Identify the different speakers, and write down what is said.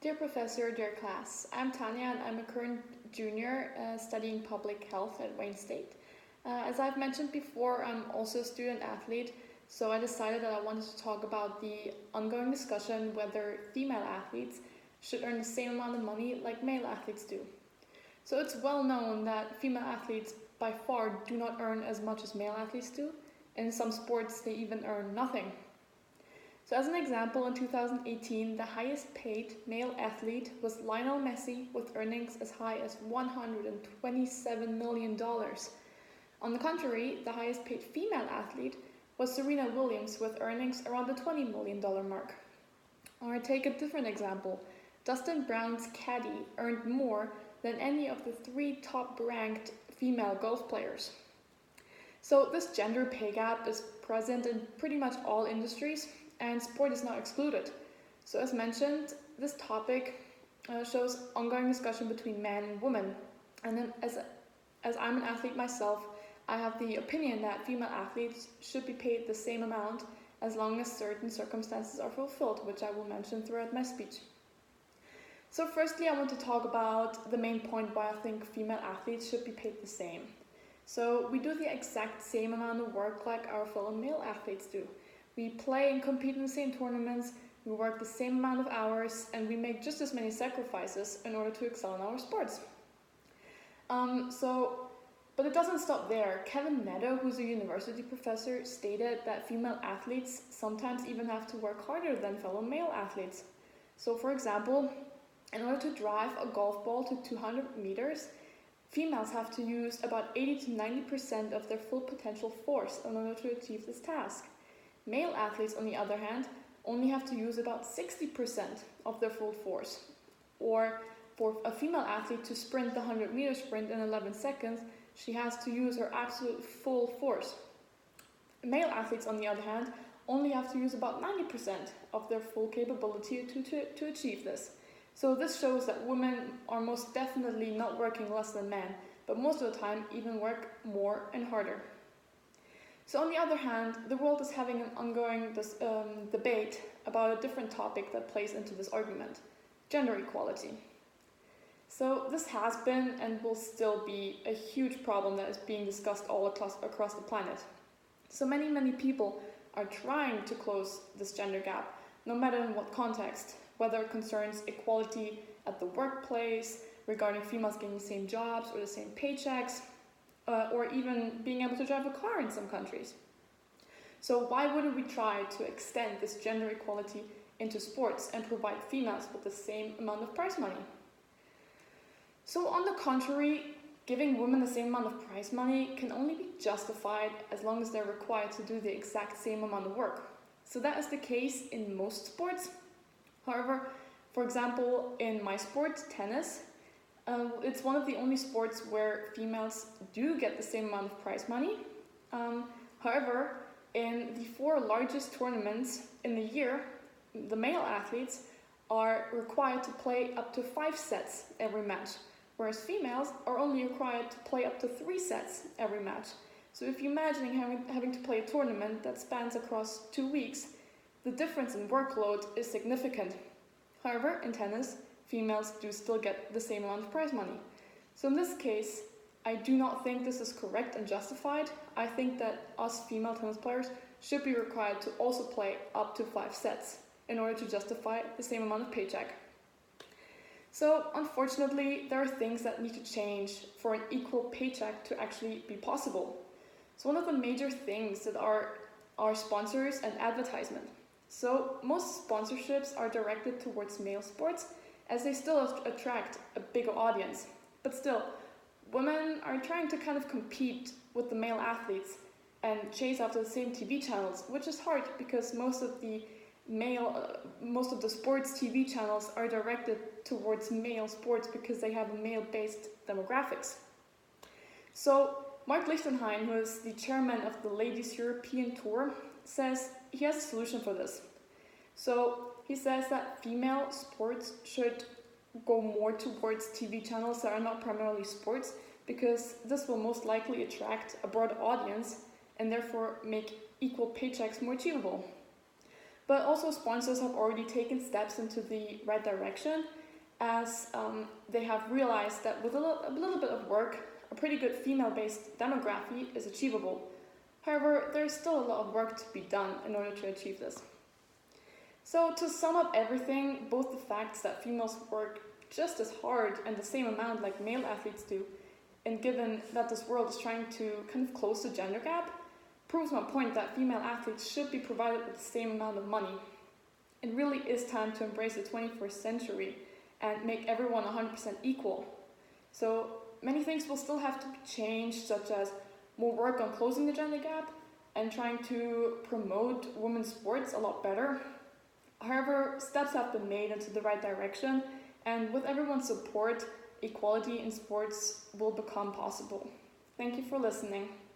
Speaker 1: Dear Professor, dear class, I'm Tanya and I'm a current junior studying public health at Wayne State. As I've mentioned before, I'm also a student athlete, so I decided that I wanted to talk about the ongoing discussion whether female athletes should earn the same amount of money like male athletes do. So it's well known that female athletes by far do not earn as much as male athletes do. In some sports, they even earn nothing. So as an example, in 2018, the highest paid male athlete was Lionel Messi with earnings as high as $127 million. On the contrary, the highest paid female athlete was Serena Williams with earnings around the $20 million mark. Or take a different example, Dustin Brown's caddy earned more than any of the 3 top-ranked female golf players. So this gender pay gap is present in pretty much all industries, and sport is not excluded. So as mentioned, this topic shows ongoing discussion between men and women. And then as I'm an athlete myself, I have the opinion that female athletes should be paid the same amount as long as certain circumstances are fulfilled, which I will mention throughout my speech. So firstly, I want to talk about the main point why I think female athletes should be paid the same. So we do the exact same amount of work like our fellow male athletes do. We play and compete in the same tournaments, we work the same amount of hours, and we make just as many sacrifices in order to excel in our sports. But it doesn't stop there. Kevin Netto, who's a university professor, stated that female athletes sometimes even have to work harder than fellow male athletes. So for example, in order to drive a golf ball to 200 meters, females have to use about 80 to 90% of their full potential force in order to achieve this task. Male athletes, on the other hand, only have to use about 60% of their full force. Or for a female athlete to sprint the 100-meter sprint in 11 seconds, she has to use her absolute full force. Male athletes, on the other hand, only have to use about 90% of their full capability to achieve this. So this shows that women are most definitely not working less than men, but most of the time even work more and harder. So on the other hand, the world is having an ongoing debate about a different topic that plays into this argument, gender equality. So this has been and will still be a huge problem that is being discussed all across the planet. So many people are trying to close this gender gap, no matter in what context, whether it concerns equality at the workplace, regarding females getting the same jobs or the same paychecks, or even being able to drive a car in some countries. So why wouldn't we try to extend this gender equality into sports and provide females with the same amount of prize money? So on the contrary, giving women the same amount of prize money can only be justified as long as they're required to do the exact same amount of work. So that is the case in most sports. However, for example, in my sport, tennis, it's one of the only sports where females do get the same amount of prize money. However, in the 4 largest tournaments in the year, the male athletes are required to play up to 5 sets every match, whereas females are only required to play up to 3 sets every match. So if you imagine having to play a tournament that spans across 2 weeks, the difference in workload is significant. However, in tennis, females do still get the same amount of prize money. So in this case, I do not think this is correct and justified. I think that us female tennis players should be required to also play up to 5 sets in order to justify the same amount of paycheck. So unfortunately, there are things that need to change for an equal paycheck to actually be possible. So one of the major things that are sponsors and advertisement. So most sponsorships are directed towards male sports as they still attract a bigger audience. But still, women are trying to kind of compete with the male athletes and chase after the same TV channels, which is hard because most of the sports TV channels are directed towards male sports because they have a male-based demographics. So Mark Lichtenheim, who is the chairman of the Ladies European Tour, says he has a solution for this. So he says that female sports should go more towards TV channels that are not primarily sports, because this will most likely attract a broad audience and therefore make equal paychecks more achievable. But also sponsors have already taken steps into the right direction, as they have realized that with a little bit of work, a pretty good female-based demography is achievable. However, there's still a lot of work to be done in order to achieve this. So to sum up everything, both the facts that females work just as hard and the same amount like male athletes do, and given that this world is trying to kind of close the gender gap, proves my point that female athletes should be provided with the same amount of money. It really is time to embrace the 21st century and make everyone 100% equal. So many things will still have to be changed, such as more work on closing the gender gap and trying to promote women's sports a lot better. However, steps have been made into the right direction, and with everyone's support, equality in sports will become possible. Thank you for listening.